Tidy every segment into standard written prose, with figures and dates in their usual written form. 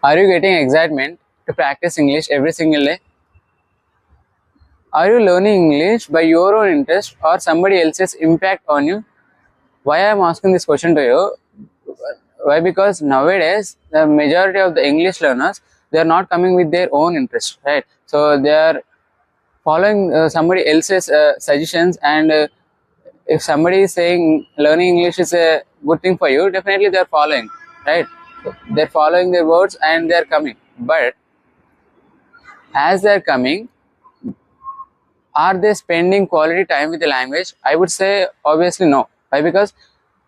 Are you getting excitement to practice English every single day? Are you learning English by your own interest or somebody else's impact on you? Why I am asking this question to you? Why? Because nowadays the majority of the English learners, they are not coming with their own interest, right? So they are following somebody else's suggestions, and if somebody is saying learning English is a good thing for you, definitely they are following, right? They're following their words and they're coming. But as they're coming, are they spending quality time with the language? I would say obviously no. Why? Because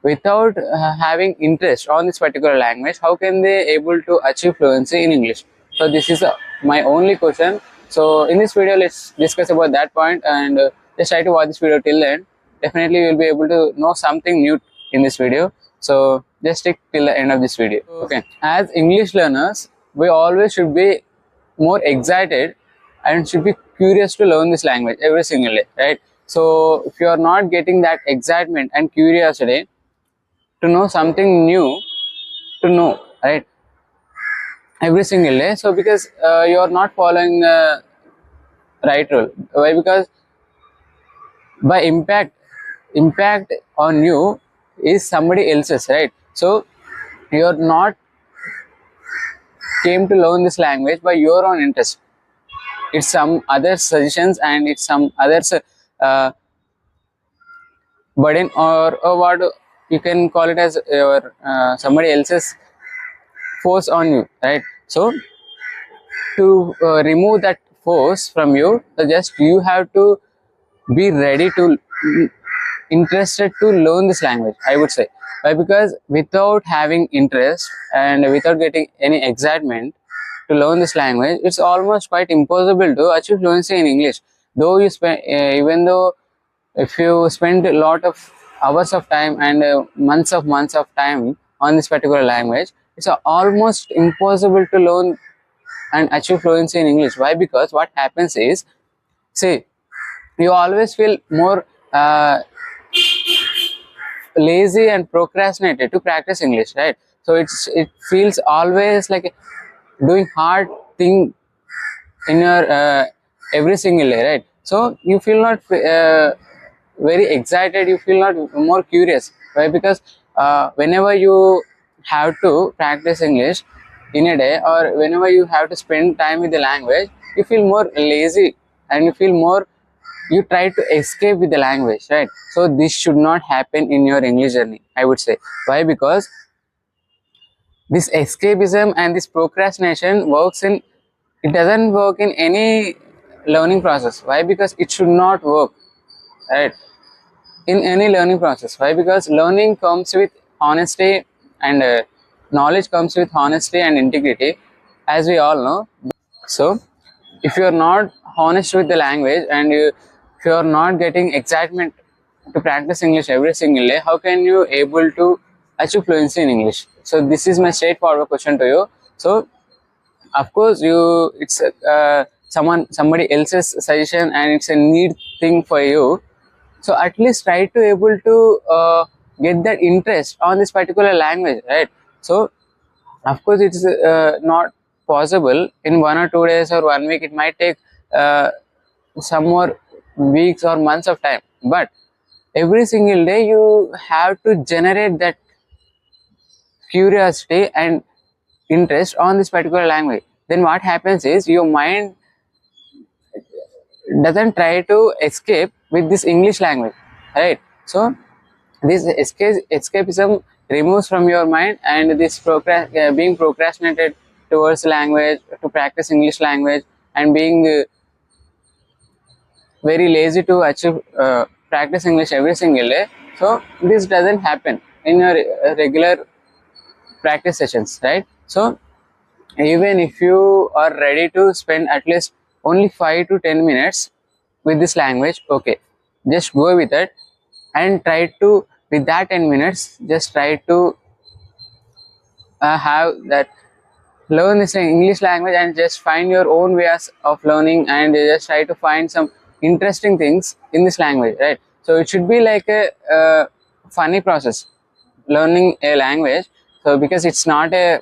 without having interest on this particular language, how can they able to achieve fluency in English? So this is my only question. So in this video, let's discuss about that point, and just try to watch this video till the end. Definitely you will be able to know something new in this video. So just stick till the end of this video. Okay. As English learners, we always should be more excited and should be curious to learn this language every single day, right? So if you are not getting that excitement and curiosity to know something new, to know, right, every single day, so because you are not following the right rule. Why? Because by impact on you is somebody else's, right? So you are not came to learn this language by your own interest. It's some other suggestions and it's some others uh, burden, or what you can call it as your somebody else's force on you, right? So to remove that force from you, just you have to be ready to interested to learn this language, I would say. Why? Because without having interest and without getting any excitement to learn this language, it's almost quite impossible to achieve fluency in English. Though you spend even though if you spend a lot of hours of time and months of time on this particular language, it's almost impossible to learn and achieve fluency in English. Why? Because what happens is, see, you always feel more lazy and procrastinated to practice English, right? So it feels always like doing hard thing in your every single day, right? So you feel not very excited, you feel not more curious. Why? Because whenever you have to practice English in a day, or whenever you have to spend time with the language, you feel more lazy and you feel more, you try to escape with the language, right? So this should not happen in your English journey, I would say. Why? Because this escapism and this procrastination works in, it doesn't work in any learning process. Why? Because it should not work, right, in any learning process. Why? Because learning comes with honesty, and knowledge comes with honesty and integrity, as we all know. So if you are not honest with the language, and if you are not getting excitement to practice English every single day, how can you able to achieve fluency in English? So this is my straightforward question to you. So of course you, it's somebody else's suggestion and it's a need thing for you. So at least try to able to get that interest on this particular language, right? So of course it's not possible in 1 or 2 days or 1 week. It might take some more weeks or months of time, but every single day you have to generate that curiosity and interest on this particular language. Then what happens is your mind doesn't try to escape with this English language, right? So this escapism removes from your mind, and this being procrastinated towards language to practice English language, and being very lazy to achieve practice English every single day. So this doesn't happen in your regular practice sessions, right? So even if you are ready to spend at least only 5 to 10 minutes with this language, okay, just go with it and try to, with that 10 minutes, just try to have that, learn this English language and just find your own ways of learning, and just try to find some interesting things in this language, right? So it should be like a funny process learning a language. So because it's not a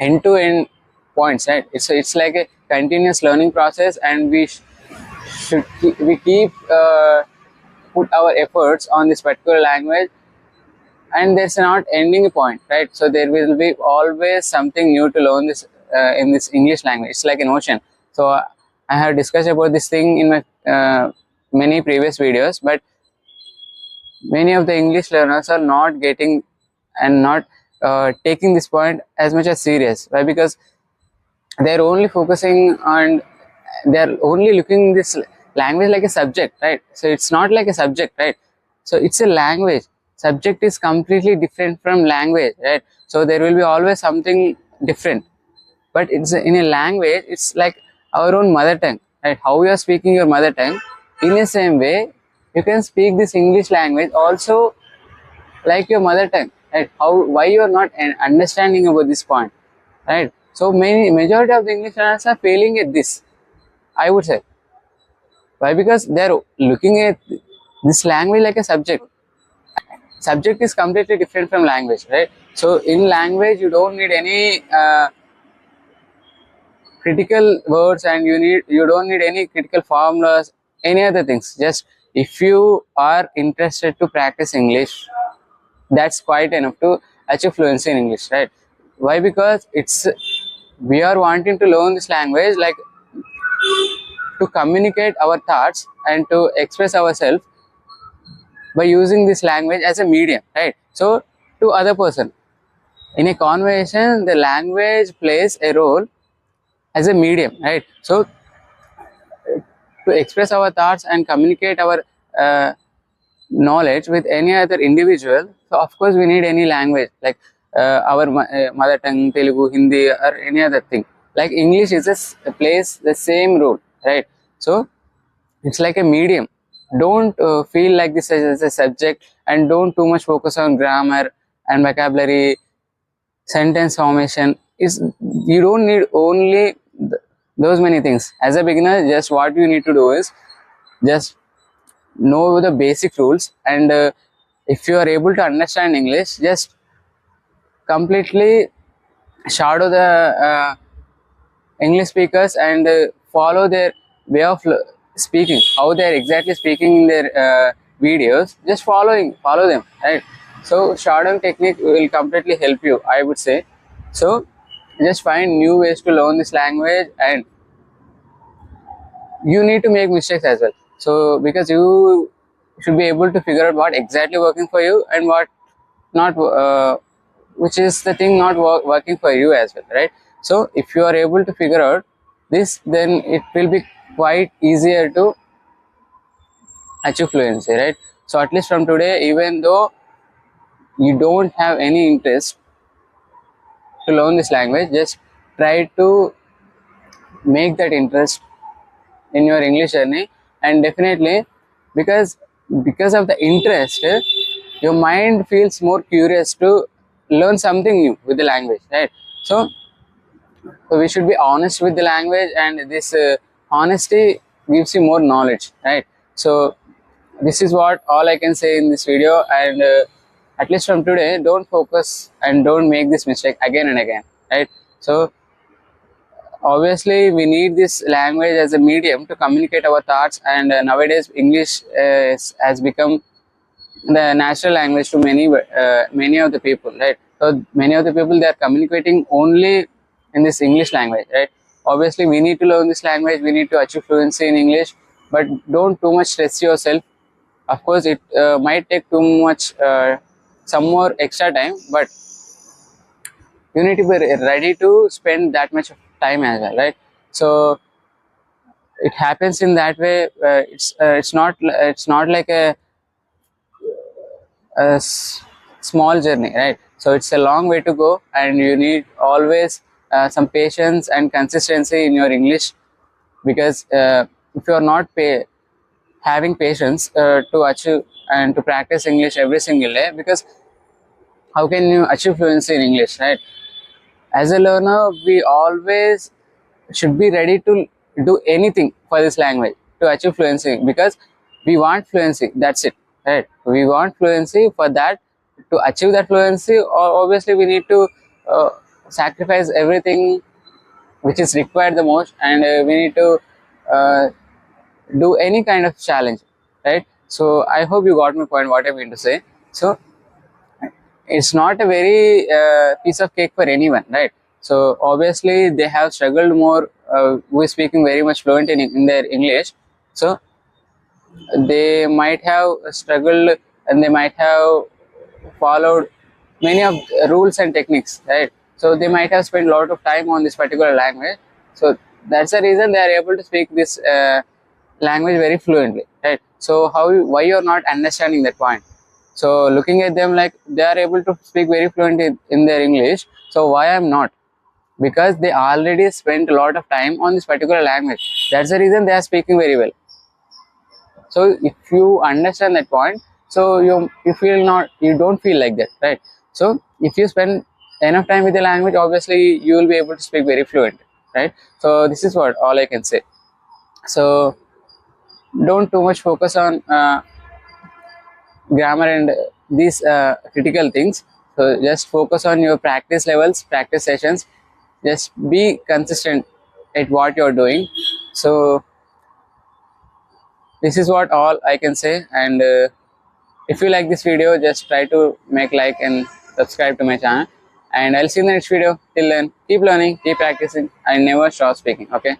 end to end points, right? It's like a continuous learning process, and we keep put our efforts on this particular language, and there's not ending point, right? So there will be always something new to learn this in this English language. It's like an ocean. So I have discussed about this thing in my many previous videos, but many of the English learners are not getting and not taking this point as much as serious. Why? Because they're only focusing on, they're only looking this language like a subject, right? So it's not like a subject, right? So it's a language. Subject is completely different from language, right? So there will be always something different, but it's in a language, it's like our own mother tongue, right? How you are speaking your mother tongue, in the same way you can speak this English language also like your mother tongue, right? How, why you are not understanding about this point, right? So many majority of the English learners are failing at this, I would say. Why? Because they are looking at this language like a subject. Subject is completely different from language, right? So in language you don't need any critical words, and you don't need any critical formulas, any other things. Just if you are interested to practice English, that's quite enough to achieve fluency in English, right? Why? Because it's, we are wanting to learn this language like to communicate our thoughts and to express ourselves by using this language as a medium, right? So to other person, in a conversation the language plays a role as a medium, right? So to express our thoughts and communicate our uh, knowledge with any other individual, so of course we need any language like our mother tongue, Telugu, Hindi, or any other thing. Like English is just plays the same role, right? So it's like a medium. Don't feel like this as a subject, and don't too much focus on grammar and vocabulary, sentence formation. Is, you don't need only those many things. As a beginner, just what you need to do is just know the basic rules, and if you are able to understand English, just completely shadow the English speakers and follow their way of speaking, how they are exactly speaking in their videos. Just follow them, right? So shadowing technique will completely help you, I would say. So just find new ways to learn this language, and you need to make mistakes as well. So because you should be able to figure out what exactly working for you and what not, which is the thing not working for you as well, right? So if you are able to figure out this, then it will be quite easier to achieve fluency, right? So at least from today, even though you don't have any interest to learn this language, just try to make that interest in your English journey. And definitely, because because of the interest, your mind feels more curious to learn something new with the language, right? So we should be honest with the language, and this honesty gives you more knowledge, right? So this is what all I can say in this video. And at least from today, don't focus and don't make this mistake again and again, right? So obviously we need this language as a medium to communicate our thoughts, and nowadays English has become the natural language to many of the people, right? So many of the people, they are communicating only in this English language, right? Obviously we need to learn this language, we need to achieve fluency in English, but don't too much stress yourself. Of course it might take too much some more extra time, but you need to be ready to spend that much of time as well, right? So it happens in that way. It's not like a small journey, right? So it's a long way to go, and you need always some patience and consistency in your English. Because if you are not having patience to achieve and to practice English every single day, because how can you achieve fluency in English, right? As a learner, we always should be ready to do anything for this language to achieve fluency, because we want fluency, that's it, right? We want fluency. For that, to achieve that fluency, obviously we need to sacrifice everything which is required the most, and we need to uh, do any kind of challenge, right? So I hope you got my point what I mean to say. So it's not a very piece of cake for anyone, right? So obviously they have struggled more, who is speaking very much fluent in their English. So they might have struggled, and they might have followed many of the rules and techniques, right? So they might have spent a lot of time on this particular language. So that's the reason they are able to speak this language very fluently, right? So why you're not understanding that point? So looking at them like they are able to speak very fluent in their English. So why I'm not? Because they already spent a lot of time on this particular language. That's the reason they are speaking very well. So if you understand that point, so you don't feel like that, right? So if you spend enough time with the language, obviously you will be able to speak very fluent, right? So this is what all I can say. So don't too much focus on grammar and these critical things. So just focus on your practice levels, practice sessions. Just be consistent at what you're doing. So this is what all I can say. And if you like this video, just try to make like and subscribe to my channel, and I'll see you in the next video. Till then, keep learning, keep practicing, and never stop speaking. Okay.